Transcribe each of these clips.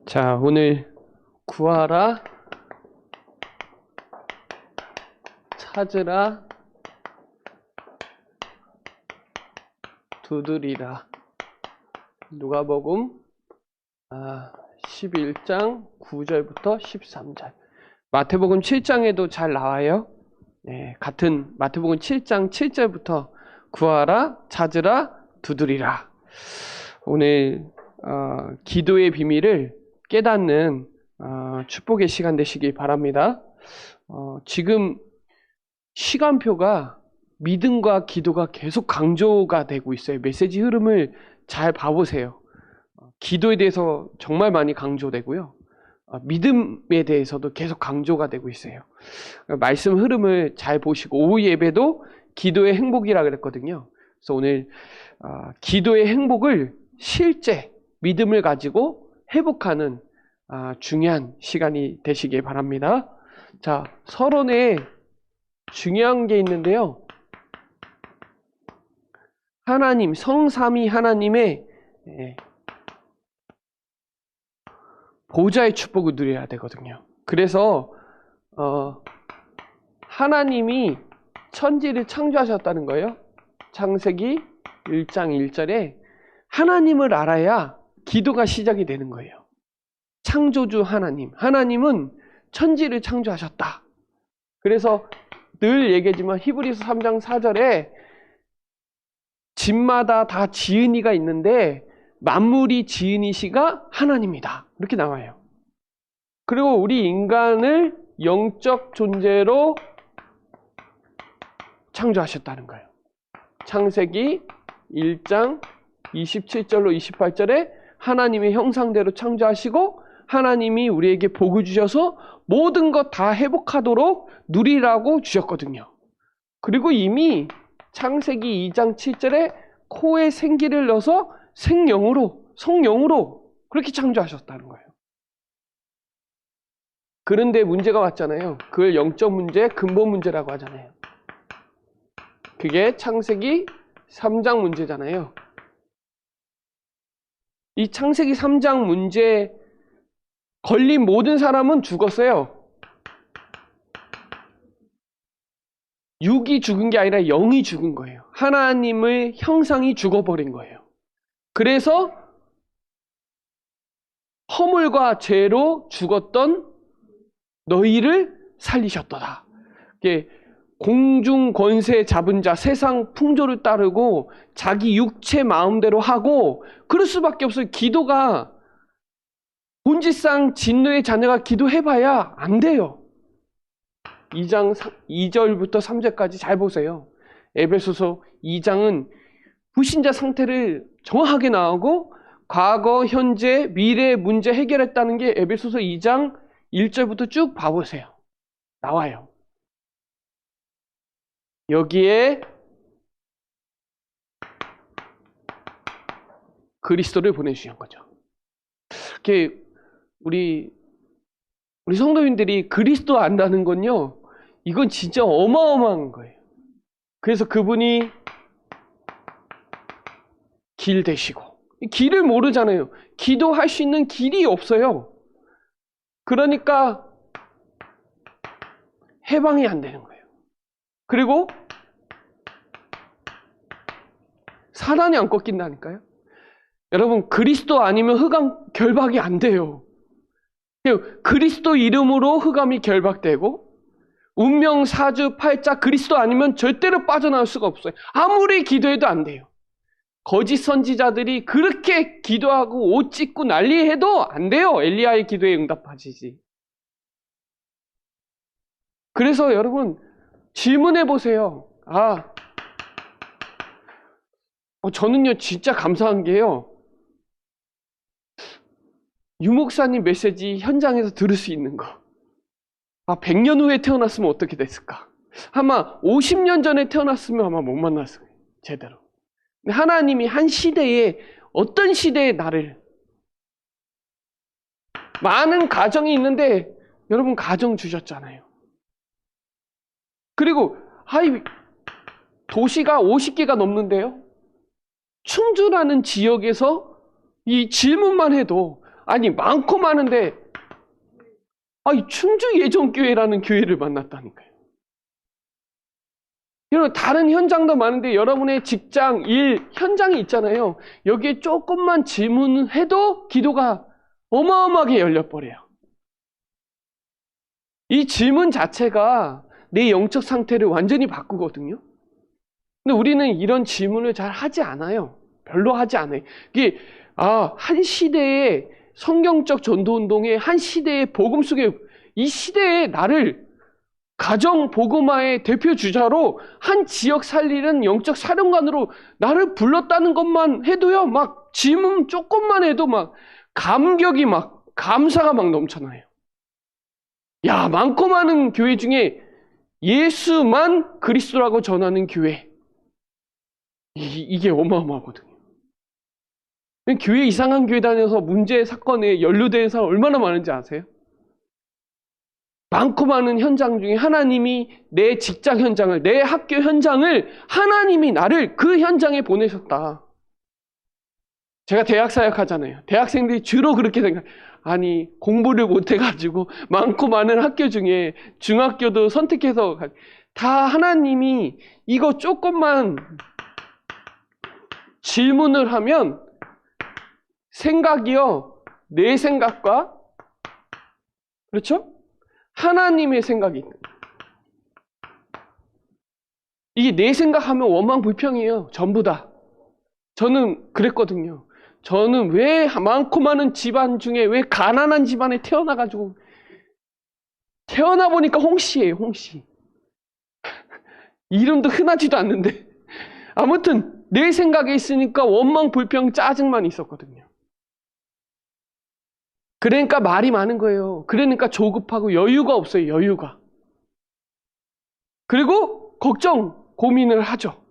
자, 오늘 구하라, 찾으라, 두드리라. 누가복음 11장 9절부터 13절. 마태복음 7장에도 잘 나와요. 네, 같은 마태복음 7장 7절부터 구하라, 찾으라, 두드리라. 오늘 기도의 비밀을 깨닫는 축복의 시간 되시기 바랍니다. 지금 시간표가 믿음과 기도가 계속 강조가 되고 있어요. 메시지 흐름을 잘 봐보세요. 기도에 대해서 정말 많이 강조되고요. 믿음에 대해서도 계속 강조가 되고 있어요. 말씀 흐름을 잘 보시고, 오후 예배도 기도의 행복이라 그랬거든요. 그래서 오늘 기도의 행복을 실제 믿음을 가지고 회복하는 중요한 시간이 되시길 바랍니다. 자, 서론에 중요한 게 있는데요. 하나님, 성삼위 하나님의 보좌의 축복을 누려야 되거든요. 그래서 하나님이 천지를 창조하셨다는 거예요. 창세기 1장 1절에 하나님을 알아야 기도가 시작이 되는 거예요. 창조주 하나님, 하나님은 천지를 창조하셨다. 그래서 늘 얘기하지만 히브리서 3장 4절에 집마다 다 지은이가 있는데 만물이 지은이시가 하나님이다. 이렇게 나와요. 그리고 우리 인간을 영적 존재로 창조하셨다는 거예요. 창세기 1장 27절로 28절에 하나님의 형상대로 창조하시고 하나님이 우리에게 복을 주셔서 모든 것 다 회복하도록 누리라고 주셨거든요. 그리고 이미 창세기 2장 7절에 코에 생기를 넣어서 성령으로 그렇게 창조하셨다는 거예요. 그런데 문제가 왔잖아요. 그걸 영적 문제, 근본 문제라고 하잖아요. 그게 창세기 3장 문제잖아요. 이 창세기 3장 문제 걸린 모든 사람은 죽었어요. 육이 죽은 게 아니라 영이 죽은 거예요. 하나님의 형상이 죽어버린 거예요. 그래서 허물과 죄로 죽었던 너희를 살리셨도다. 공중 권세 잡은 자, 세상 풍조를 따르고 자기 육체 마음대로 하고 그럴 수밖에 없어요. 기도가 본질상 진노의 자녀가 기도해봐야 안 돼요. 2장 2절부터 3절까지 잘 보세요. 에베소서 2장은 불신자 상태를 정확하게 나오고 과거, 현재, 미래 문제 해결했다는 게 에베소서 2장 1절부터 쭉 봐보세요. 나와요. 여기에 그리스도를 보내주신 거죠. 이렇게 우리 성도님들이 그리스도 안다는 건요, 이건 진짜 어마어마한 거예요. 그래서 그분이 길 되시고, 길을 모르잖아요. 기도할 수 있는 길이 없어요. 그러니까 해방이 안 되는 거예요. 그리고 사단이 안 꺾인다니까요. 여러분, 그리스도 아니면 흑암 결박이 안 돼요. 그리스도 이름으로 흑암이 결박되고 운명, 사주, 팔자 그리스도 아니면 절대로 빠져나올 수가 없어요. 아무리 기도해도 안 돼요. 거짓 선지자들이 그렇게 기도하고 옷 찢고 난리해도 안 돼요. 엘리야의 기도에 응답하시지. 그래서 여러분 질문해 보세요. 저는요 진짜 감사한 게요. 유목사님 메시지 현장에서 들을 수 있는 거. 100년 후에 태어났으면 어떻게 됐을까? 아마 50년 전에 태어났으면 아마 못 만났을 거예요. 제대로. 하나님이 한 시대에 어떤 시대에 나를 많은 가정이 있는데 여러분 가정 주셨잖아요. 그리고 도시가 50개가 넘는데요. 충주라는 지역에서 이 질문만 해도 아니 많고 많은데 충주 예정교회라는 교회를 만났다니까요. 여러분 다른 현장도 많은데 여러분의 직장, 일, 현장이 있잖아요. 여기에 조금만 질문해도 기도가 어마어마하게 열려버려요. 이 질문 자체가 내 영적 상태를 완전히 바꾸거든요. 근데 우리는 이런 질문을 잘 하지 않아요. 별로 하지 않아요. 이게 한 시대의 성경적 전도운동의 한 시대의 복음 속에 이 시대에 나를 가정 복음화의 대표 주자로 한 지역 살리는 영적 사령관으로 나를 불렀다는 것만 해도요, 막 질문 조금만 해도 막 감격이 막 감사가 막 넘쳐나요. 야, 많고 많은 교회 중에 예수만 그리스도라고 전하는 교회. 이게 어마어마하거든요. 교회 이상한 교회 다녀서 문제 사건에 연루된 사람 얼마나 많은지 아세요? 많고 많은 현장 중에 하나님이 내 직장 현장을, 내 학교 현장을 하나님이 나를 그 현장에 보내셨다. 제가 대학 사역 하잖아요. 대학생들이 주로 그렇게 생각해요. 아니 공부를 못해가지고 많고 많은 학교 중에 중학교도 선택해서 다 하나님이 이거 조금만 질문을 하면 생각이요. 내 생각과 그렇죠? 하나님의 생각이 있는 거예요. 이게 내 생각하면 원망불평이에요. 전부 다. 저는 그랬거든요. 저는 왜 많고 많은 집안 중에 왜 가난한 집안에 태어나가지고 태어나 보니까 홍씨예요. 홍씨. 이름도 흔하지도 않는데 아무튼 내 생각에 있으니까 원망불평 짜증만 있었거든요. 그러니까 말이 많은 거예요. 그러니까 조급하고 여유가 없어요. 여유가. 그리고 걱정, 고민을 하죠.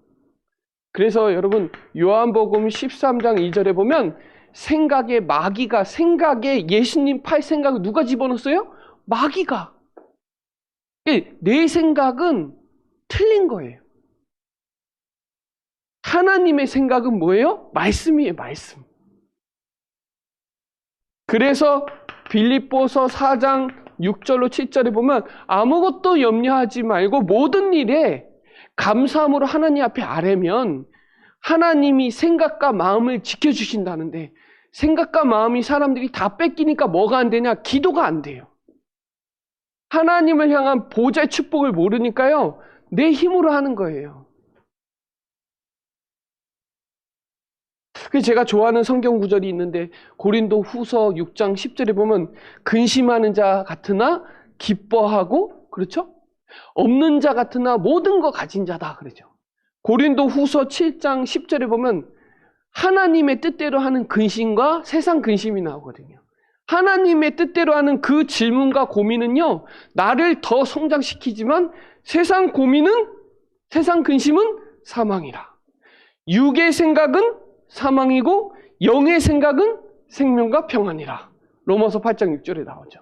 그래서 여러분 요한복음 13장 2절에 보면 생각에 마귀가 생각에 예수님 팔 생각을 누가 집어넣었어요? 마귀가. 내 생각은 틀린 거예요. 하나님의 생각은 뭐예요? 말씀이에요. 말씀. 그래서 빌립보서 4장 6절로 7절에 보면 아무것도 염려하지 말고 모든 일에 감사함으로 하나님 앞에 아뢰면 하나님이 생각과 마음을 지켜주신다는데 생각과 마음이 사람들이 다 뺏기니까 뭐가 안 되냐? 기도가 안 돼요. 하나님을 향한 보좌의 축복을 모르니까요. 내 힘으로 하는 거예요. 그래서 제가 좋아하는 성경 구절이 있는데 고린도 후서 6장 10절에 보면 근심하는 자 같으나 기뻐하고 그렇죠? 없는 자 같으나 모든 거 가진 자다 그러죠. 고린도 후서 7장 10절에 보면 하나님의 뜻대로 하는 근심과 세상 근심이 나오거든요. 하나님의 뜻대로 하는 그 질문과 고민은요, 나를 더 성장시키지만 세상 근심은 사망이라. 육의 생각은 사망이고 영의 생각은 생명과 평안이라. 로마서 8장 6절에 나오죠.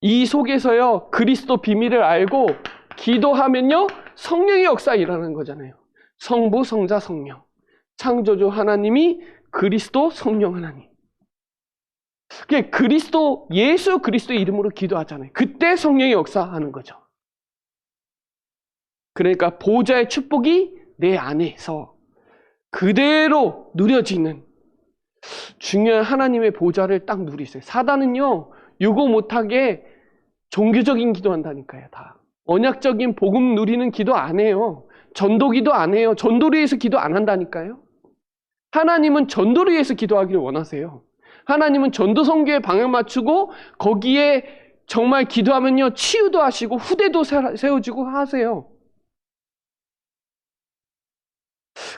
이 속에서요, 그리스도 비밀을 알고 기도하면요, 성령의 역사 일어나는 거잖아요. 성부, 성자, 성령. 창조주 하나님이 그리스도, 성령 하나님. 그게 예수 그리스도의 이름으로 기도하잖아요. 그때 성령의 역사하는 거죠. 그러니까 보좌의 축복이 내 안에서 그대로 누려지는 중요한 하나님의 보좌를 딱 누리세요. 사단은요, 요거 못하게 종교적인 기도한다니까요. 다 언약적인 복음 누리는 기도 안 해요. 전도 기도 안 해요. 전도를 위해서 기도 안 한다니까요. 하나님은 전도를 위해서 기도하기를 원하세요. 하나님은 전도 선교에 방향 맞추고 거기에 정말 기도하면요, 치유도 하시고 후대도 세워지고 하세요.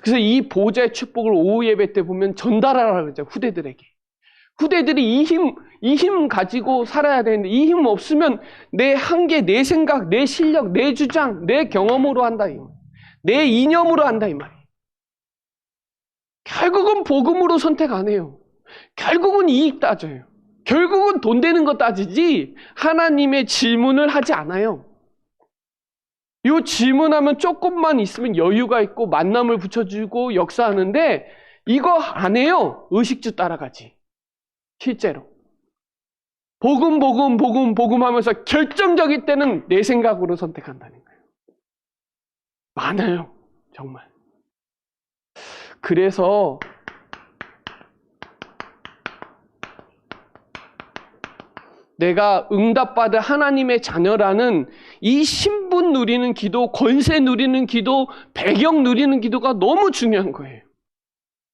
그래서 이 보좌의 축복을 오후 예배 때 보면 전달하라고 그러죠. 후대들에게. 후대들이 이 힘 가지고 살아야 되는데 이 힘 없으면 내 한계, 내 생각, 내 실력, 내 주장, 내 경험으로 한다. 내 이념으로 한다 이 말이에요. 결국은 복음으로 선택 안 해요. 결국은 이익 따져요. 결국은 돈 되는 거 따지지 하나님의 질문을 하지 않아요. 이 질문하면 조금만 있으면 여유가 있고 만남을 붙여주고 역사하는데 이거 안 해요. 의식주 따라가지. 실제로. 복음 하면서 결정적일 때는 내 생각으로 선택한다는 거예요. 많아요. 정말. 그래서 내가 응답받을 하나님의 자녀라는 이 신분 누리는 기도, 권세 누리는 기도, 배경 누리는 기도가 너무 중요한 거예요.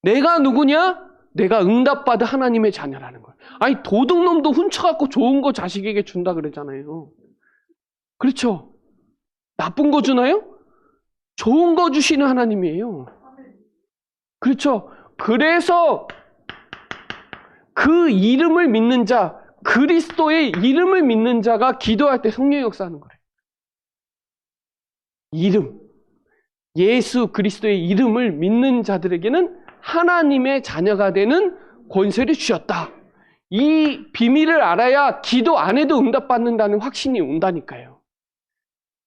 내가 누구냐? 내가 응답받을 하나님의 자녀라는 거예요. 아니, 도둑놈도 훔쳐갖고 좋은 거 자식에게 준다 그러잖아요. 그렇죠? 나쁜 거 주나요? 좋은 거 주시는 하나님이에요. 그렇죠? 그래서 그 이름을 믿는 자, 그리스도의 이름을 믿는 자가 기도할 때 성령의 역사하는 거예요. 이름. 예수 그리스도의 이름을 믿는 자들에게는 하나님의 자녀가 되는 권세를 주셨다. 이 비밀을 알아야 기도 안 해도 응답받는다는 확신이 온다니까요.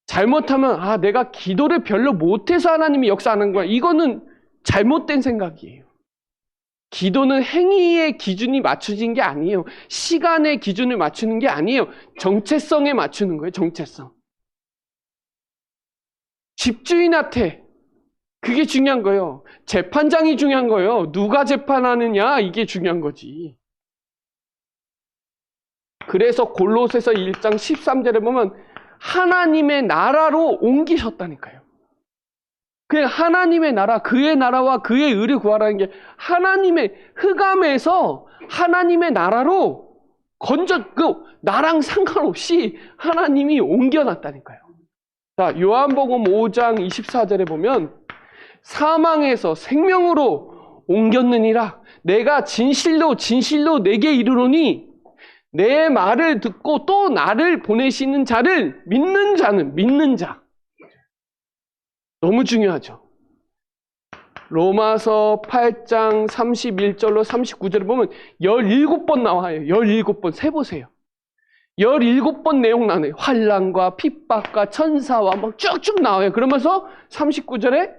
잘못하면 내가 기도를 별로 못해서 하나님이 역사하는 거야. 이거는 잘못된 생각이에요. 기도는 행위의 기준이 맞춰진 게 아니에요. 시간의 기준을 맞추는 게 아니에요. 정체성에 맞추는 거예요. 정체성. 집주인한테 그게 중요한 거예요. 재판장이 중요한 거예요. 누가 재판하느냐 이게 중요한 거지. 그래서 골로새서 1장 13절에 보면 하나님의 나라로 옮기셨다니까요. 그냥 하나님의 나라, 그의 나라와 그의 의를 구하라는 게 하나님의 흑암에서 하나님의 나라로 나랑 상관없이 하나님이 옮겨놨다니까요. 자, 요한복음 5장 24절에 보면 사망에서 생명으로 옮겼느니라. 내가 진실로 내게 이르노니 내 말을 듣고 또 나를 보내시는 자를 믿는 자. 너무 중요하죠. 로마서 8장 31절로 39절을 보면 17번 나와요. 17번 세보세요. 17번 내용 나와요. 환난과 핍박과 천사와 막 쭉쭉 나와요. 그러면서 39절에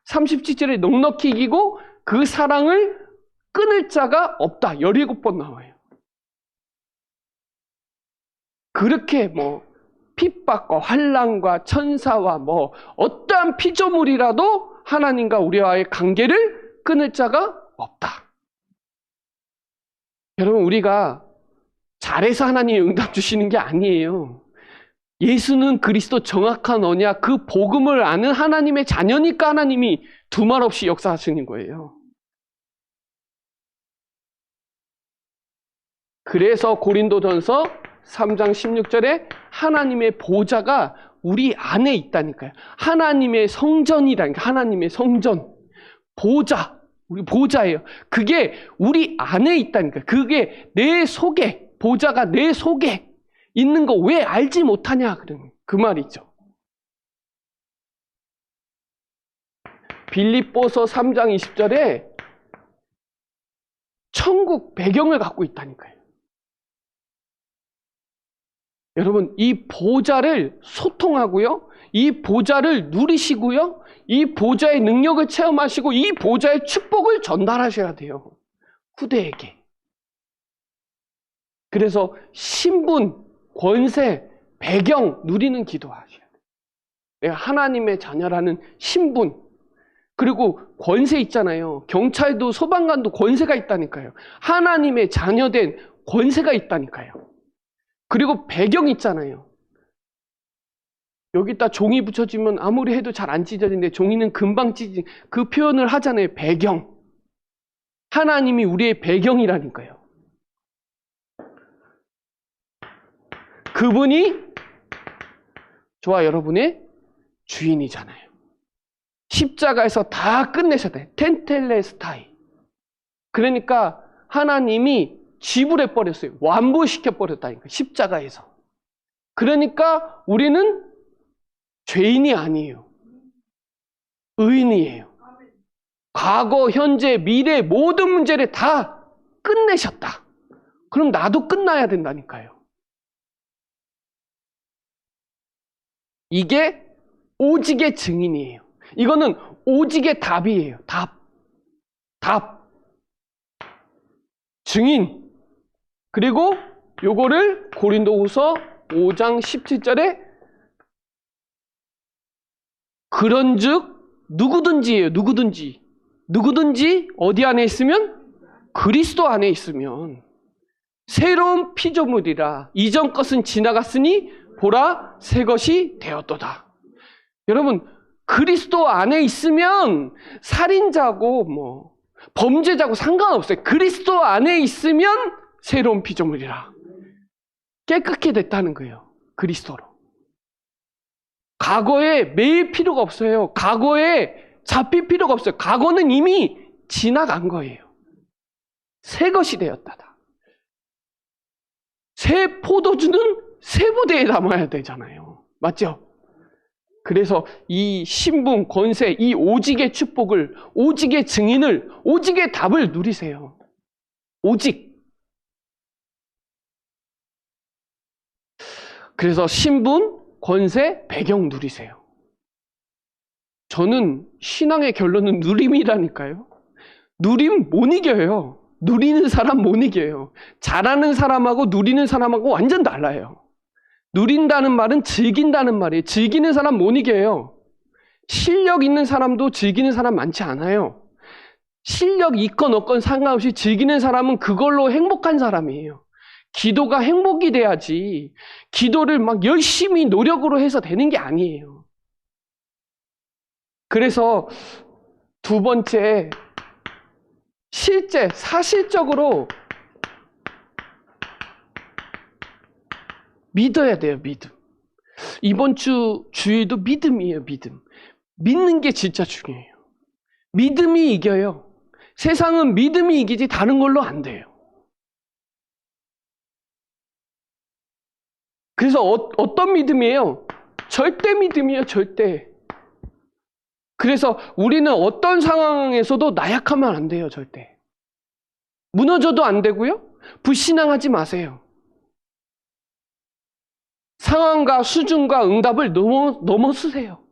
37절에 넉넉히 이기고 그 사랑을 끊을 자가 없다. 17번 나와요. 그렇게 핍박과 환난과 천사와 어떠한 피조물이라도 하나님과 우리와의 관계를 끊을 자가 없다. 여러분, 우리가 잘해서 하나님이 응답 주시는 게 아니에요. 예수는 그리스도 정확한 언약, 그 복음을 아는 하나님의 자녀니까 하나님이 두말 없이 역사하시는 거예요. 그래서 고린도전서 3장 16절에 하나님의 보좌가 우리 안에 있다니까요. 하나님의 성전이라니까. 하나님의 성전. 보좌. 우리 보좌예요. 그게 우리 안에 있다니까요. 그게 내 속에, 보좌가 내 속에 있는 거 왜 알지 못하냐. 그 말이죠. 빌립보서 3장 20절에 천국 배경을 갖고 있다니까요. 여러분, 이 보좌를 소통하고요. 이 보좌를 누리시고요. 이 보좌의 능력을 체험하시고 이 보좌의 축복을 전달하셔야 돼요. 후대에게. 그래서 신분, 권세, 배경 누리는 기도하셔야 돼요. 내가 하나님의 자녀라는 신분, 그리고 권세 있잖아요. 경찰도 소방관도 권세가 있다니까요. 하나님의 자녀된 권세가 있다니까요. 그리고 배경 있잖아요. 여기다 종이 붙여지면 아무리 해도 잘 안 찢어지는데 종이는 금방 찢지. 그 표현을 하잖아요. 배경. 하나님이 우리의 배경이라니까요. 그분이 저와 여러분의 주인이잖아요. 십자가에서 다 끝내셨다. 텐텔레스타이. 그러니까 하나님이 지불해버렸어요. 완부시켜버렸다니까. 십자가에서. 그러니까 우리는 죄인이 아니에요. 의인이에요. 과거, 현재, 미래 모든 문제를 다 끝내셨다. 그럼 나도 끝나야 된다니까요. 이게 오직의 증인이에요. 이거는 오직의 답이에요. 답. 답, 증인, 그리고 요거를 고린도후서 5장 17절에 그런즉 누구든지예요. 누구든지 어디 안에 있으면? 그리스도 안에 있으면 새로운 피조물이라. 이전 것은 지나갔으니 보라 새 것이 되었도다. 여러분, 그리스도 안에 있으면 살인자고 범죄자고 상관없어요. 그리스도 안에 있으면 새로운 피조물이라. 깨끗게 됐다는 거예요. 그리스도로. 과거에 매일 필요가 없어요. 과거에 잡힐 필요가 없어요. 과거는 이미 지나간 거예요. 새 것이 되었다. 새 포도주는 새 부대에 담아야 되잖아요. 맞죠? 그래서 이 신분, 권세, 이 오직의 축복을, 오직의 증인을, 오직의 답을 누리세요. 오직. 그래서 신분, 권세, 배경 누리세요. 저는 신앙의 결론은 누림이라니까요. 누림 못 이겨요. 누리는 사람 못 이겨요. 잘하는 사람하고 누리는 사람하고 완전 달라요. 누린다는 말은 즐긴다는 말이에요. 즐기는 사람 못 이겨요. 실력 있는 사람도 즐기는 사람 많지 않아요. 실력 있건 없건 상관없이 즐기는 사람은 그걸로 행복한 사람이에요. 기도가 행복이 돼야지 기도를 막 열심히 노력으로 해서 되는 게 아니에요. 그래서 두 번째, 실제 사실적으로 믿어야 돼요. 믿음. 이번 주 주의도 믿음이에요. 믿음. 믿는 게 진짜 중요해요. 믿음이 이겨요. 세상은 믿음이 이기지 다른 걸로 안 돼요. 그래서 어떤 믿음이에요? 절대 믿음이에요. 절대. 그래서 우리는 어떤 상황에서도 나약하면 안 돼요. 절대. 무너져도 안 되고요. 불신앙하지 마세요. 상황과 수준과 응답을 넘어서세요.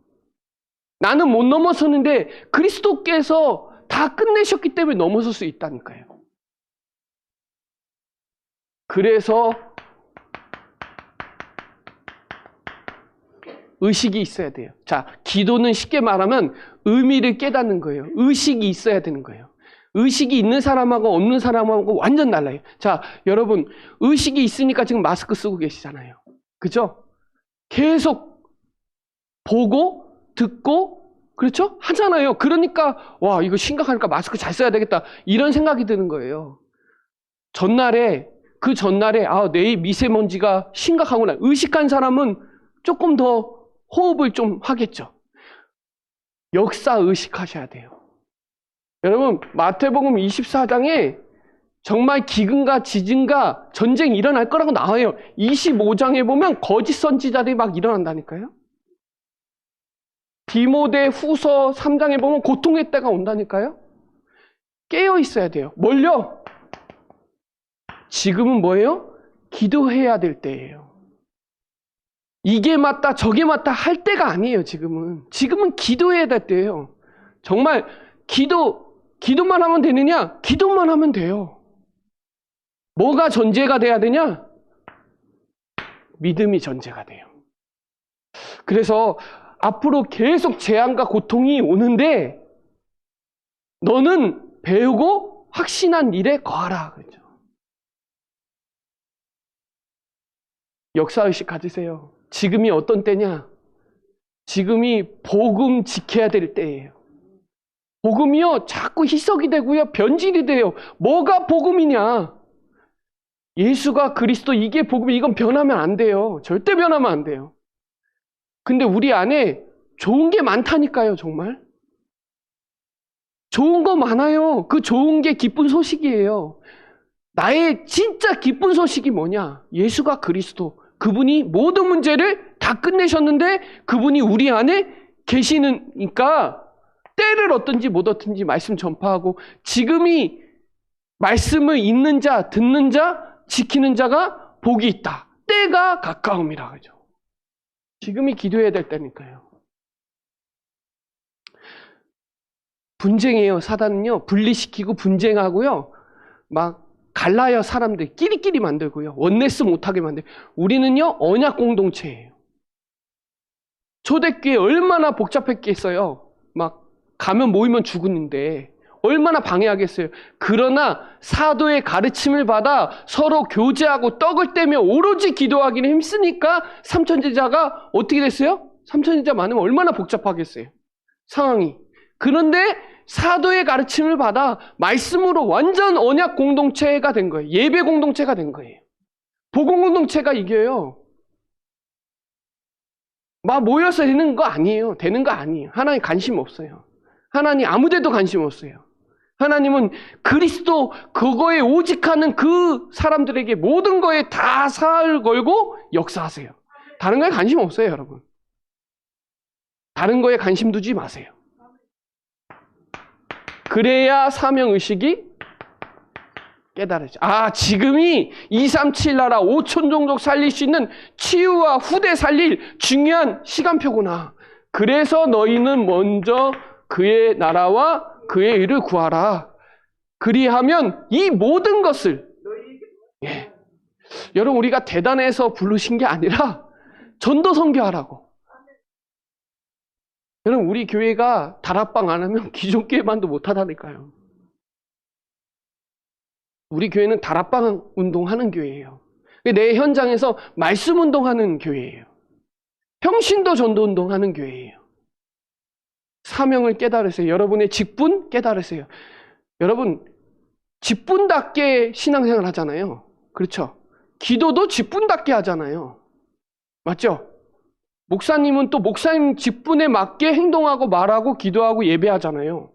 나는 못 넘어서는데 그리스도께서 다 끝내셨기 때문에 넘어설 수 있다니까요. 그래서 의식이 있어야 돼요. 자, 기도는 쉽게 말하면 의미를 깨닫는 거예요. 의식이 있어야 되는 거예요. 의식이 있는 사람하고 없는 사람하고 완전 달라요. 자, 여러분, 의식이 있으니까 지금 마스크 쓰고 계시잖아요. 그죠? 계속 보고, 듣고, 그렇죠? 하잖아요. 그러니까, 와, 이거 심각하니까 마스크 잘 써야 되겠다. 이런 생각이 드는 거예요. 그 전날에, 내일 미세먼지가 심각하구나. 의식한 사람은 조금 더 호흡을 좀 하겠죠. 역사 의식하셔야 돼요. 여러분, 마태복음 24장에 정말 기근과 지진과 전쟁이 일어날 거라고 나와요. 25장에 보면 거짓 선지자들이 막 일어난다니까요. 디모데 후서 3장에 보면 고통의 때가 온다니까요. 깨어 있어야 돼요. 뭘요? 지금은 뭐예요? 기도해야 될 때예요. 이게 맞다 저게 맞다 할 때가 아니에요. 지금은 기도해야 될 때예요. 정말 기도만 하면 되느냐? 기도만 하면 돼요. 뭐가 전제가 돼야 되냐? 믿음이 전제가 돼요. 그래서 앞으로 계속 재앙과 고통이 오는데 너는 배우고 확신한 일에 거하라. 그렇죠? 역사의식 가지세요. 지금이 어떤 때냐? 지금이 복음 지켜야 될 때예요. 복음이요, 자꾸 희석이 되고요, 변질이 돼요. 뭐가 복음이냐? 예수가 그리스도, 이게 복음, 이건 변하면 안 돼요. 절대 변하면 안 돼요. 근데 우리 안에 좋은 게 많다니까요, 정말. 좋은 거 많아요. 그 좋은 게 기쁜 소식이에요. 나의 진짜 기쁜 소식이 뭐냐? 예수가 그리스도. 그분이 모든 문제를 다 끝내셨는데 그분이 우리 안에 계시니까 때를 얻든지 못 얻든지 말씀 전파하고 지금이 말씀을 읽는 자, 듣는 자, 지키는 자가 복이 있다. 때가 가까움이라 하죠. 지금이 기도해야 될 때니까요. 분쟁해요. 사단은요. 분리시키고 분쟁하고요. 막 갈라요. 사람들 끼리끼리 만들고요. 원네스 못하게 만들고. 우리는요. 언약 공동체예요. 초대교회 얼마나 복잡했겠어요. 막 가면 모이면 죽었는데 얼마나 방해하겠어요. 그러나 사도의 가르침을 받아 서로 교제하고 떡을 떼며 오로지 기도하기는 힘쓰니까 삼천제자가 어떻게 됐어요? 삼천제자 많으면 얼마나 복잡하겠어요. 상황이. 그런데 사도의 가르침을 받아 말씀으로 완전 언약 공동체가 된 거예요. 예배 공동체가 된 거예요. 복음 공동체가 이겨요. 막 모여서 되는 거 아니에요. 되는 거 아니에요. 하나님 관심 없어요. 하나님 아무데도 관심 없어요. 하나님은 그리스도 그거에 오직하는 그 사람들에게 모든 거에 다 사활을 걸고 역사하세요. 다른 거에 관심 없어요, 여러분. 다른 거에 관심 두지 마세요. 그래야 사명의식이 깨달아지죠. 아, 지금이 237 나라 5천 종족 살릴 수 있는 치유와 후대 살릴 중요한 시간표구나. 그래서 너희는 먼저 그의 나라와 그의 의를 구하라. 그리하면 이 모든 것을 여러분 우리가 대단해서 부르신 게 아니라 전도 선교하라고. 여러분 우리 교회가 다락방 안 하면 기존 교회만도 못하다니까요. 우리 교회는 다락방 운동하는 교회예요. 내 현장에서 말씀 운동하는 교회예요. 평신도 전도 운동하는 교회예요. 사명을 깨달으세요. 여러분의 직분 깨달으세요. 여러분 직분답게 신앙생활 하잖아요. 그렇죠? 기도도 직분답게 하잖아요. 맞죠? 목사님은 또 목사님 직분에 맞게 행동하고 말하고 기도하고 예배하잖아요.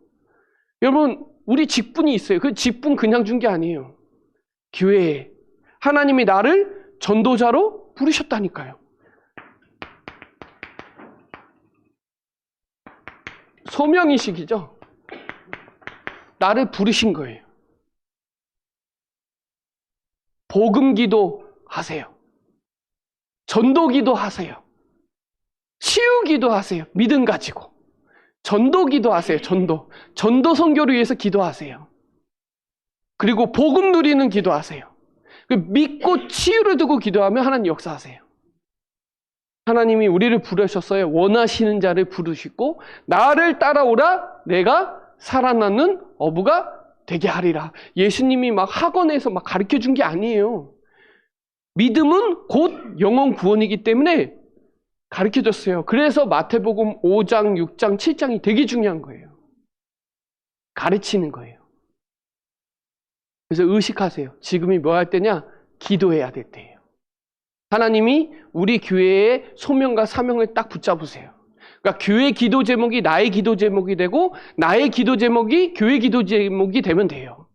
여러분 우리 직분이 있어요. 그 직분 그냥 준 게 아니에요. 교회에 하나님이 나를 전도자로 부르셨다니까요. 소명의식이죠. 나를 부르신 거예요. 복음기도 하세요. 전도기도 하세요. 치유기도 하세요. 믿음 가지고. 전도기도 하세요. 전도 선교를 위해서 기도하세요. 그리고 복음 누리는 기도하세요. 믿고 치유를 두고 기도하면 하나님 역사하세요. 하나님이 우리를 부르셨어요. 원하시는 자를 부르시고 나를 따라오라 내가 살아나는 어부가 되게 하리라. 예수님이 막 학원에서 막 가르쳐 준 게 아니에요. 믿음은 곧 영혼 구원이기 때문에 가르쳐 줬어요. 그래서 마태복음 5장, 6장, 7장이 되게 중요한 거예요. 가르치는 거예요. 그래서 의식하세요. 지금이 뭐 할 때냐? 기도해야 될 때예요. 하나님이 우리 교회의 소명과 사명을 딱 붙잡으세요. 그러니까 교회 기도 제목이 나의 기도 제목이 되고 나의 기도 제목이 교회 기도 제목이 되면 돼요.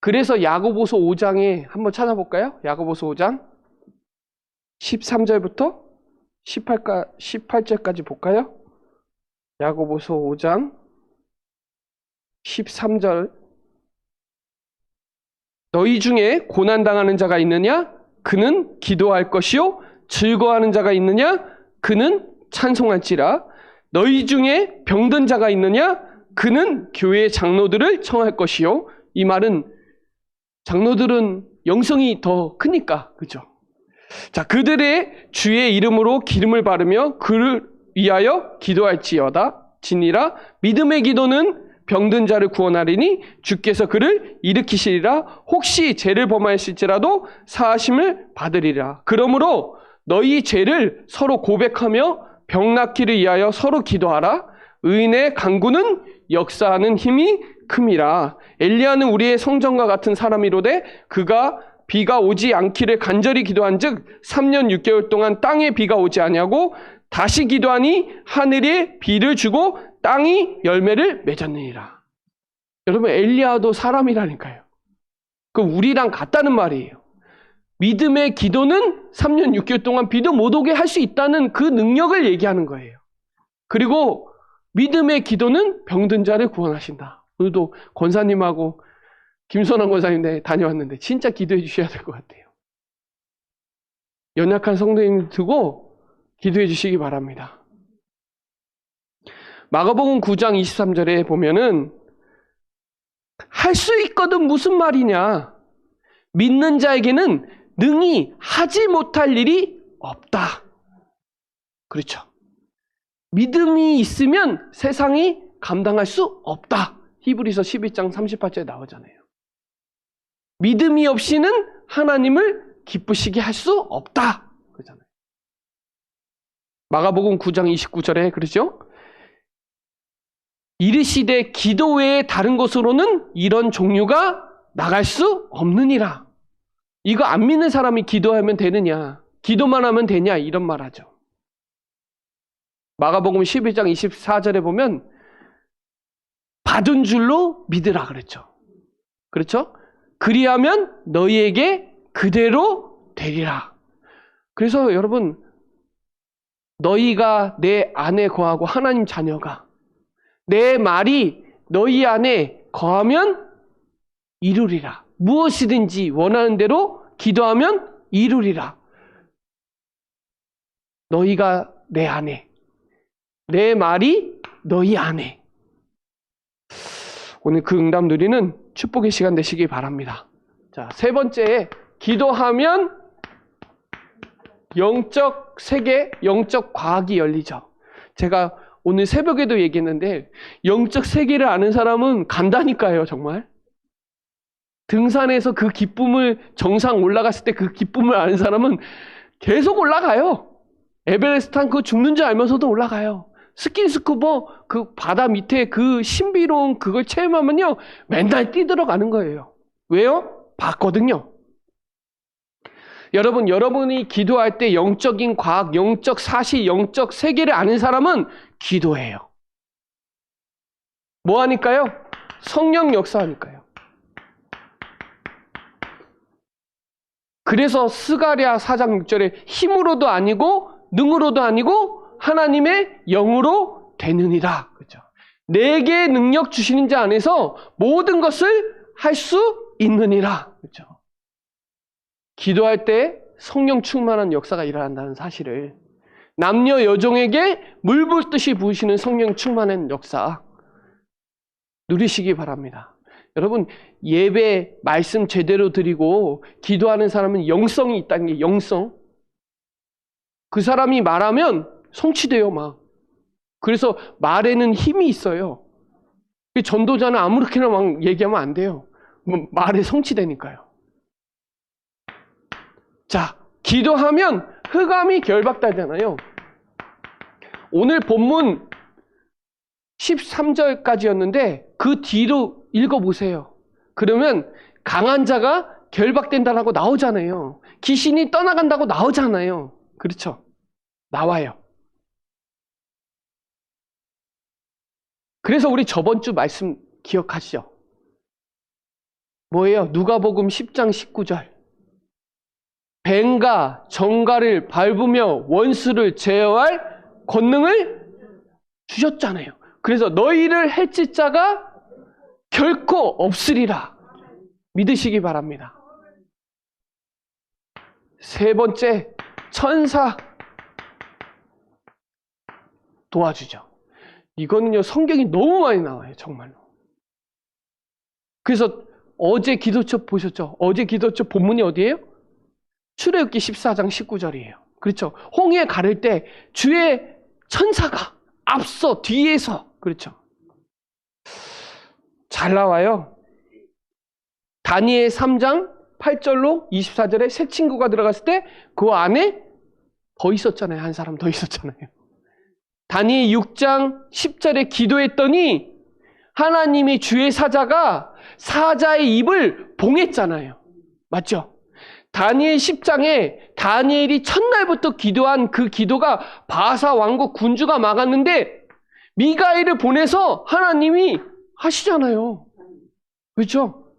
그래서 야고보서 5장에 한번 찾아볼까요? 야고보서 5장 13절부터 18절까지 볼까요? 야고보서 5장 13절 너희 중에 고난당하는 자가 있느냐? 그는 기도할 것이요. 즐거워하는 자가 있느냐? 그는 찬송할지라. 너희 중에 병든 자가 있느냐? 그는 교회 장로들을 청할 것이요. 이 말은 장로들은 영성이 더 크니까 그죠? 자, 그들의 주의 이름으로 기름을 바르며 그를 위하여 기도할지어다. 지니라. 믿음의 기도는 병든 자를 구원하리니 주께서 그를 일으키시리라. 혹시 죄를 범하였을지라도 사하심을 받으리라. 그러므로 너희 죄를 서로 고백하며 병 낫기를 위하여 서로 기도하라. 의인의 간구는 역사하는 힘이 큼이라. 엘리야는 우리의 성전과 같은 사람이로되 그가 비가 오지 않기를 간절히 기도한즉 3년 6개월 동안 땅에 비가 오지 아니하고 다시 기도하니 하늘에 비를 주고 땅이 열매를 맺었느니라. 여러분 엘리야도 사람이라니까요. 그 우리랑 같다는 말이에요. 믿음의 기도는 3년 6개월 동안 비도 못 오게 할 수 있다는 그 능력을 얘기하는 거예요. 그리고 믿음의 기도는 병든 자를 구원하신다. 오늘도 권사님하고 김선환 권사님 다녀왔는데 진짜 기도해 주셔야 될 것 같아요. 연약한 성도님 두고 기도해 주시기 바랍니다. 마가복음 9장 23절에 보면은 할 수 있거든 무슨 말이냐. 믿는 자에게는 능히 하지 못할 일이 없다. 그렇죠. 믿음이 있으면 세상이 감당할 수 없다. 히브리서 11장 38절에 나오잖아요. 믿음이 없이는 하나님을 기쁘시게 할 수 없다. 그러잖아요. 마가복음 9장 29절에 그러죠. 이르시되 기도 외에 다른 것으로는 이런 종류가 나갈 수 없느니라. 이거 안 믿는 사람이 기도하면 되느냐, 기도만 하면 되냐, 이런 말 하죠. 마가복음 11장 24절에 보면 받은 줄로 믿으라 그랬죠. 그렇죠? 그리하면 너희에게 그대로 되리라. 그래서 여러분, 너희가 내 안에 거하고 하나님 자녀가 내 말이 너희 안에 거하면 이루리라. 무엇이든지 원하는 대로 기도하면 이루리라. 너희가 내 안에, 내 말이 너희 안에. 오늘 그 응답 누리는 축복의 시간 되시기 바랍니다. 자, 세 번째, 기도하면 영적 세계, 영적 과학이 열리죠. 제가 오늘 새벽에도 얘기했는데 영적 세계를 아는 사람은 간다니까요, 정말. 등산에서 그 기쁨을, 정상 올라갔을 때 그 기쁨을 아는 사람은 계속 올라가요. 에베레스트 산 그거 죽는 줄 알면서도 올라가요. 스킨스쿠버 그 바다 밑에 그 신비로운 그걸 체험하면요, 맨날 뛰들어가는 거예요. 왜요? 봤거든요. 여러분, 여러분이 기도할 때 영적인 과학, 영적 사실, 영적 세계를 아는 사람은 기도해요. 뭐 하니까요? 성령 역사하니까요. 그래서 스가랴 4장 6절에 힘으로도 아니고 능으로도 아니고 하나님의 영으로 되느니라. 그렇죠? 내게 능력 주시는 자 안에서 모든 것을 할 수 있느니라. 그렇죠? 기도할 때 성령 충만한 역사가 일어난다는 사실을, 남녀 여종에게 물 붓듯이 부으시는 성령 충만한 역사 누리시기 바랍니다. 여러분, 예배 말씀 제대로 드리고 기도하는 사람은 영성이 있다는 게, 영성. 그 사람이 말하면 성취돼요, 막. 그래서 말에는 힘이 있어요. 전도자는 아무렇게나 막 얘기하면 안 돼요. 말에 성취되니까요. 자, 기도하면 흑암이 결박되잖아요. 오늘 본문 13절까지였는데 그 뒤로 읽어보세요. 그러면 강한 자가 결박된다라고 나오잖아요. 귀신이 떠나간다고 나오잖아요. 그렇죠? 나와요. 그래서 우리 저번 주 말씀 기억하시죠? 뭐예요? 누가복음 10장 19절. 뱀과 정갈을 밟으며 원수를 제어할 권능을 주셨잖아요. 그래서 너희를 해칠 자가 결코 없으리라. 믿으시기 바랍니다. 세 번째, 천사 도와주죠. 이거는요, 성경이 너무 많이 나와요, 정말로. 그래서 어제 기도처 보셨죠? 어제 기도처 본문이 어디예요? 출애굽기 14장 19절이에요. 그렇죠? 홍해 가를 때 주의 천사가 앞서 뒤에서, 그렇죠? 잘 나와요. 다니엘 3장 8절로 24절에 새 친구가 들어갔을 때 그 안에 더 있었잖아요. 한 사람 더 있었잖아요. 다니엘 6장 10절에 기도했더니 하나님이 주의 사자가 사자의 입을 봉했잖아요. 맞죠? 다니엘 10장에 다니엘이 첫날부터 기도한 그 기도가 바사 왕국 군주가 막았는데 미가엘을 보내서 하나님이 하시잖아요. 그렇죠?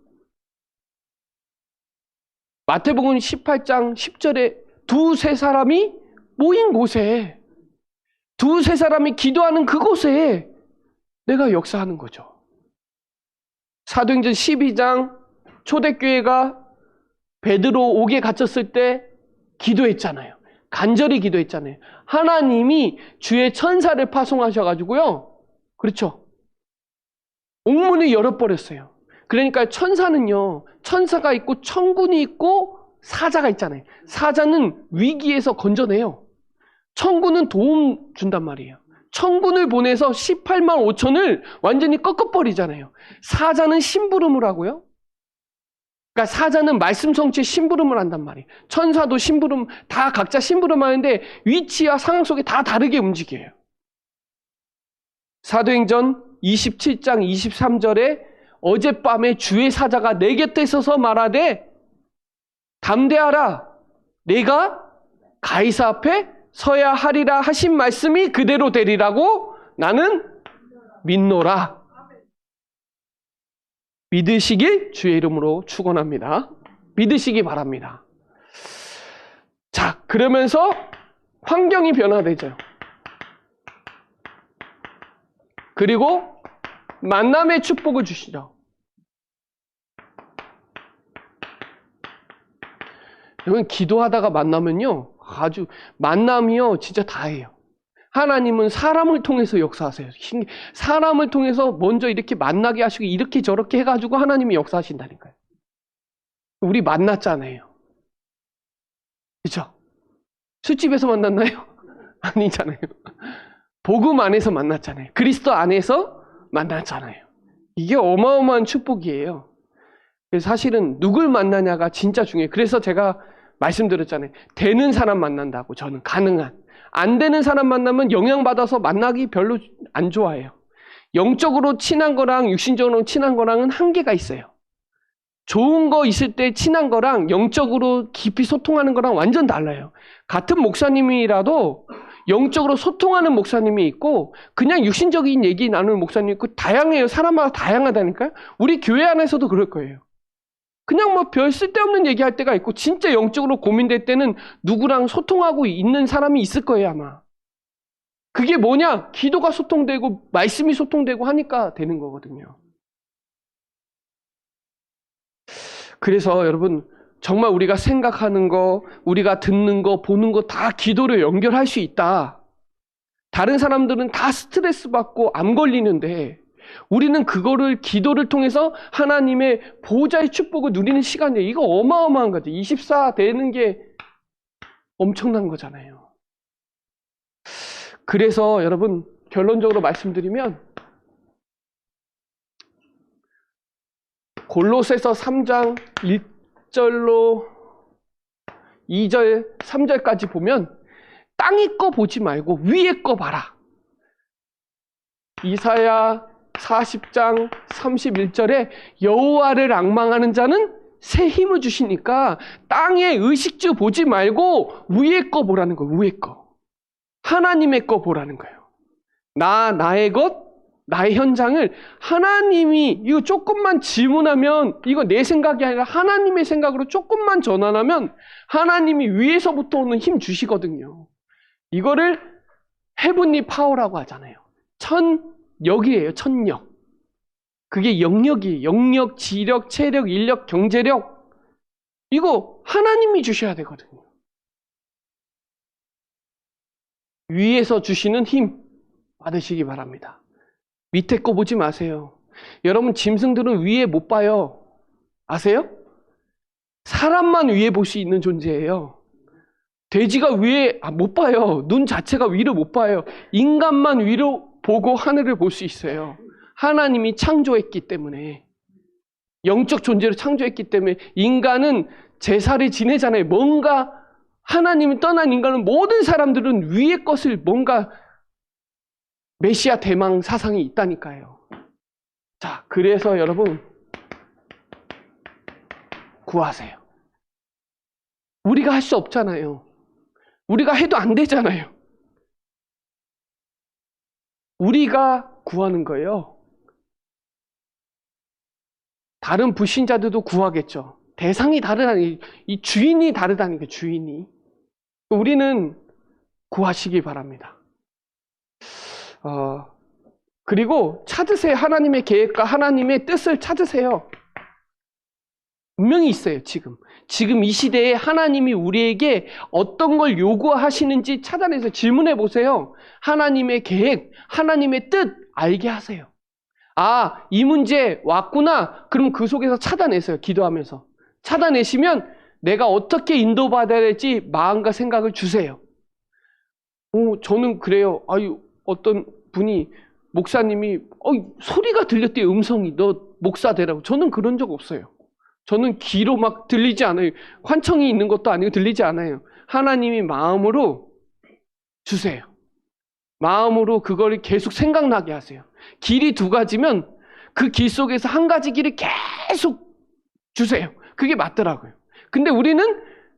마태복음 18장 10절에 두세 사람이 모인 곳에, 두세 사람이 기도하는 그곳에 내가 역사하는 거죠. 사도행전 12장 초대교회가 베드로 옥에 갇혔을 때 기도했잖아요. 간절히 기도했잖아요. 하나님이 주의 천사를 파송하셔가지고요, 그렇죠? 옥문을 열어버렸어요. 그러니까 천사는요, 천사가 있고 천군이 있고 사자가 있잖아요. 사자는 위기에서 건져내요. 천군은 도움 준단 말이에요. 천군을 보내서 18만 5천을 완전히 꺾어버리잖아요. 사자는 심부름을 하고요. 그러니까 사자는 말씀 성취에 심부름을 한단 말이에요. 천사도 심부름, 다 각자 심부름 하는데 위치와 상황 속에 다 다르게 움직여요. 사도행전 27장 23절에 어젯밤에 주의 사자가 내 곁에 서서 말하되 담대하라, 내가 가이사 앞에 서야 하리라 하신 말씀이 그대로 되리라고 나는 믿노라. 믿으시길 주의 이름으로 축원합니다. 믿으시기 바랍니다. 자, 그러면서 환경이 변화되죠. 그리고 만남의 축복을 주시죠. 여러분, 기도하다가 만나면요, 아주 만남이요 진짜 다예요. 하나님은 사람을 통해서 역사하세요. 사람을 통해서 먼저 이렇게 만나게 하시고 이렇게 저렇게 해가지고 하나님이 역사하신다니까요. 우리 만났잖아요. 그렇죠? 술집에서 만났나요? 아니잖아요. 복음 안에서 만났잖아요. 그리스도 안에서 만났잖아요. 이게 어마어마한 축복이에요. 그래서 사실은 누굴 만나냐가 진짜 중요해요. 그래서 제가 말씀드렸잖아요. 되는 사람 만난다고. 저는 가능한. 안 되는 사람 만나면 영향받아서 만나기 별로 안 좋아해요. 영적으로 친한 거랑 육신적으로 친한 거랑은 한계가 있어요. 좋은 거 있을 때 친한 거랑 영적으로 깊이 소통하는 거랑 완전 달라요. 같은 목사님이라도 영적으로 소통하는 목사님이 있고 그냥 육신적인 얘기 나누는 목사님이 있고 다양해요. 사람마다 다양하다니까요. 우리 교회 안에서도 그럴 거예요. 그냥 뭐 별 쓸데없는 얘기할 때가 있고 진짜 영적으로 고민될 때는 누구랑 소통하고 있는 사람이 있을 거예요, 아마. 그게 뭐냐? 기도가 소통되고 말씀이 소통되고 하니까 되는 거거든요. 그래서 여러분, 정말 우리가 생각하는 거, 우리가 듣는 거, 보는 거 다 기도로 연결할 수 있다. 다른 사람들은 다 스트레스 받고 암 걸리는데 우리는 그거를 기도를 통해서 하나님의 보호자의 축복을 누리는 시간이에요. 이거 어마어마한 거죠. 24 되는 게 엄청난 거잖아요. 그래서 여러분, 결론적으로 말씀드리면 골로새서 3장 1절로 2절, 3절까지 보면 땅의 거 보지 말고 위의 거 봐라. 이사야 40장 31절에 여호와를 앙망하는 자는 새 힘을 주시니까 땅의 의식주 보지 말고 위의 거 보라는 거예요. 위의 거. 하나님의 거 보라는 거예요. 나의 것, 나의 현장을 하나님이 이거 조금만 질문하면 이거 내 생각이 아니라 하나님의 생각으로 조금만 전환하면 하나님이 위에서부터 오는 힘 주시거든요. 이거를 헤븐리 파워라고 하잖아요. 천역이에요. 천역. 그게 영역이에요. 영역, 지력, 체력, 인력, 경제력. 이거 하나님이 주셔야 되거든요. 위에서 주시는 힘 받으시기 바랍니다. 밑에 거 보지 마세요. 여러분, 짐승들은 위에 못 봐요. 아세요? 사람만 위에 볼 수 있는 존재예요. 돼지가 위에 못 봐요. 눈 자체가 위를 못 봐요. 인간만 위로 보고 하늘을 볼 수 있어요. 하나님이 창조했기 때문에, 영적 존재로 창조했기 때문에 인간은 제사를 지내잖아요. 뭔가 하나님이 떠난 인간은 모든 사람들은 위의 것을 뭔가 메시아 대망 사상이 있다니까요. 자, 그래서 여러분 구하세요. 우리가 할 수 없잖아요. 우리가 해도 안 되잖아요. 우리가 구하는 거예요. 다른 불신자들도 구하겠죠. 대상이 다르다니, 이 주인이 다르다니까, 주인이. 우리는 구하시기 바랍니다. 그리고 찾으세요. 하나님의 계획과 하나님의 뜻을 찾으세요. 분명히 있어요, 지금. 지금 이 시대에 하나님이 우리에게 어떤 걸 요구하시는지 찾아내서 질문해 보세요. 하나님의 계획, 하나님의 뜻 알게 하세요. 아, 이 문제 왔구나. 그럼 그 속에서 찾아내세요. 기도하면서. 찾아내시면 내가 어떻게 인도받아야 될지 마음과 생각을 주세요. 저는 그래요. 아유, 어떤 분이, 목사님이, 소리가 들렸대요. 음성이. 너 목사 되라고. 저는 그런 적 없어요. 저는 귀로 막 들리지 않아요. 환청이 있는 것도 아니고 들리지 않아요. 하나님이 마음으로 주세요. 마음으로 그걸 계속 생각나게 하세요. 길이 두 가지면 그 길 속에서 한 가지 길을 계속 주세요. 그게 맞더라고요. 근데 우리는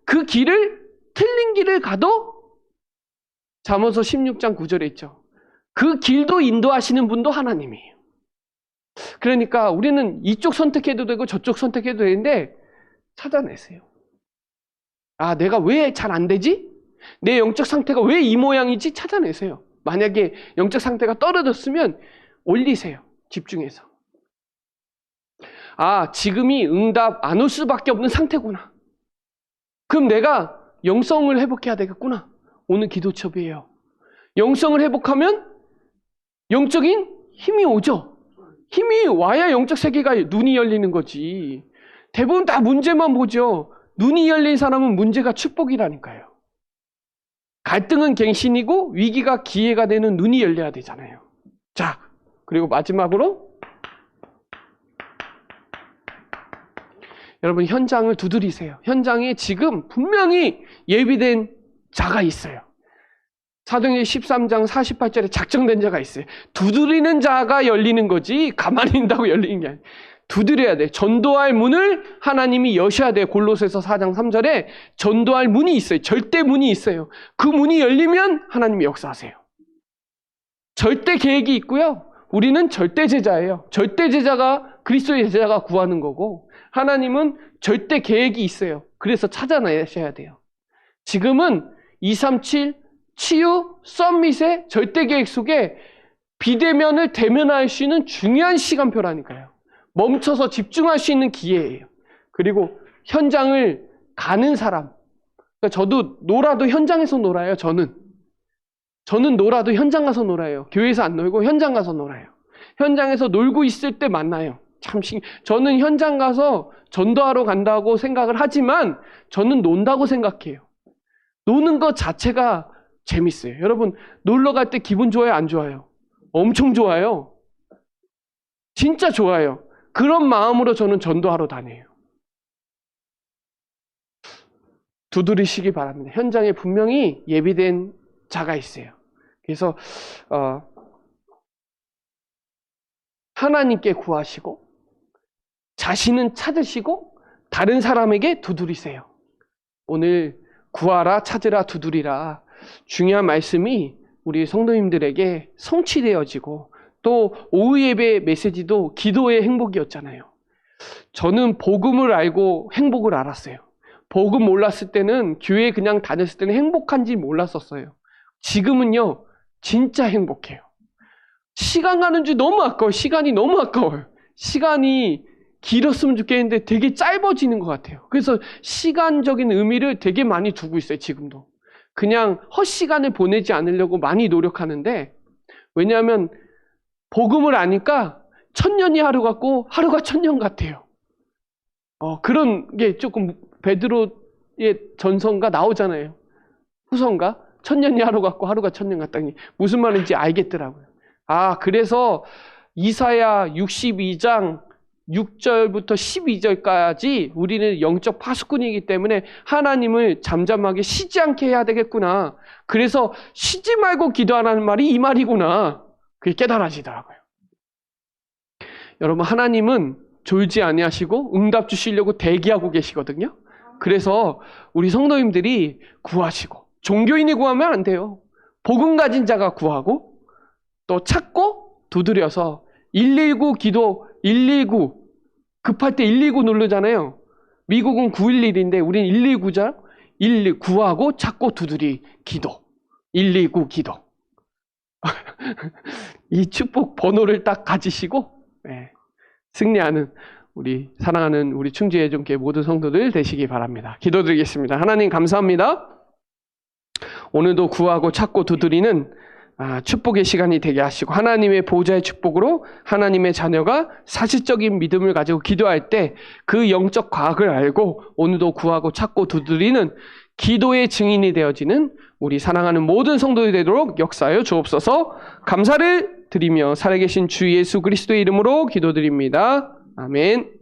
그 길을, 틀린 길을 가도 잠언서 16장 9절에 있죠. 그 길도 인도하시는 분도 하나님이에요. 그러니까 우리는 이쪽 선택해도 되고 저쪽 선택해도 되는데 찾아내세요. 아, 내가 왜 잘 안 되지? 내 영적 상태가 왜 이 모양이지? 찾아내세요. 만약에 영적 상태가 떨어졌으면 올리세요. 집중해서. 아, 지금이 응답 안 올 수밖에 없는 상태구나. 그럼 내가 영성을 회복해야 되겠구나. 오늘 기도첩이에요. 영성을 회복하면 영적인 힘이 오죠. 힘이 와야 영적 세계가 눈이 열리는 거지. 대부분 다 문제만 보죠. 눈이 열린 사람은 문제가 축복이라니까요. 갈등은 갱신이고 위기가 기회가 되는 눈이 열려야 되잖아요. 자, 그리고 마지막으로 여러분 현장을 두드리세요. 현장에 지금 분명히 예비된 자가 있어요. 사도행전 13장 48절에 작정된 자가 있어요. 두드리는 자가 열리는 거지 가만히 있다고 열리는 게 아니에요. 두드려야 돼. 전도할 문을 하나님이 여셔야 돼요. 골로새서 4장 3절에 전도할 문이 있어요. 절대 문이 있어요. 그 문이 열리면 하나님이 역사하세요. 절대 계획이 있고요. 우리는 절대 제자예요. 절대 제자가 그리스도의 제자가 구하는 거고 하나님은 절대 계획이 있어요. 그래서 찾아내셔야 돼요. 지금은 237 치유 썸밋의 절대 계획 속에 비대면을 대면할 수 있는 중요한 시간표라니까요. 멈춰서 집중할 수 있는 기회예요. 그리고 현장을 가는 사람. 그러니까 저도 놀아도 현장에서 놀아요. 저는 놀아도 현장 가서 놀아요. 교회에서 안 놀고 현장 가서 놀아요. 현장에서 놀고 있을 때 만나요. 저는 현장 가서 전도하러 간다고 생각을 하지만 저는 논다고 생각해요. 노는 것 자체가 재밌어요. 여러분 놀러 갈 때 기분 좋아요? 안 좋아요? 엄청 좋아요. 진짜 좋아요. 그런 마음으로 저는 전도하러 다녀요. 두드리시기 바랍니다. 현장에 분명히 예비된 자가 있어요. 그래서 하나님께 구하시고 자신은 찾으시고 다른 사람에게 두드리세요. 오늘 구하라, 찾으라, 두드리라 중요한 말씀이 우리 성도님들에게 성취되어지고 또 오후 예배 메시지도 기도의 행복이었잖아요. 저는 복음을 알고 행복을 알았어요. 복음 몰랐을 때는 교회 그냥 다녔을 때는 행복한지 몰랐었어요. 지금은요 진짜 행복해요. 시간 가는 줄 너무 아까워요. 시간이 너무 아까워요. 시간이 길었으면 좋겠는데 되게 짧아지는 것 같아요. 그래서 시간적인 의미를 되게 많이 두고 있어요. 지금도. 그냥 헛시간을 보내지 않으려고 많이 노력하는데 왜냐하면 복음을 아니까 천년이 하루 같고 하루가 천년 같아요. 그런 게 조금 베드로의 전서가 나오잖아요. 후서인가? 천년이 하루 같고 하루가 천년 같다니 무슨 말인지 알겠더라고요. 그래서 이사야 62장 6절부터 12절까지 우리는 영적 파수꾼이기 때문에 하나님을 잠잠하게 쉬지 않게 해야 되겠구나. 그래서 쉬지 말고 기도하라는 말이 이 말이구나. 그게 깨달아지더라고요. 여러분 하나님은 졸지 아니하시고 응답 주시려고 대기하고 계시거든요. 그래서 우리 성도님들이 구하시고 종교인이 구하면 안 돼요. 복음 가진 자가 구하고 또 찾고 두드려서 119 기도 119 급할 때 119 누르잖아요. 미국은 911인데 우리는 119자 119하고 찾고 두드리 기도 119 기도 이 축복 번호를 딱 가지시고 승리하는 우리 사랑하는 우리 충주예전교회 모든 성도들 되시기 바랍니다. 기도드리겠습니다. 하나님 감사합니다. 오늘도 구하고 찾고 두드리는 축복의 시간이 되게 하시고 하나님의 보호자의 축복으로 하나님의 자녀가 사실적인 믿음을 가지고 기도할 때 그 영적 과학을 알고 오늘도 구하고 찾고 두드리는 기도의 증인이 되어지는 우리 사랑하는 모든 성도들이 되도록 역사하여 주옵소서. 감사를 드리며 살아계신 주 예수 그리스도의 이름으로 기도드립니다. 아멘.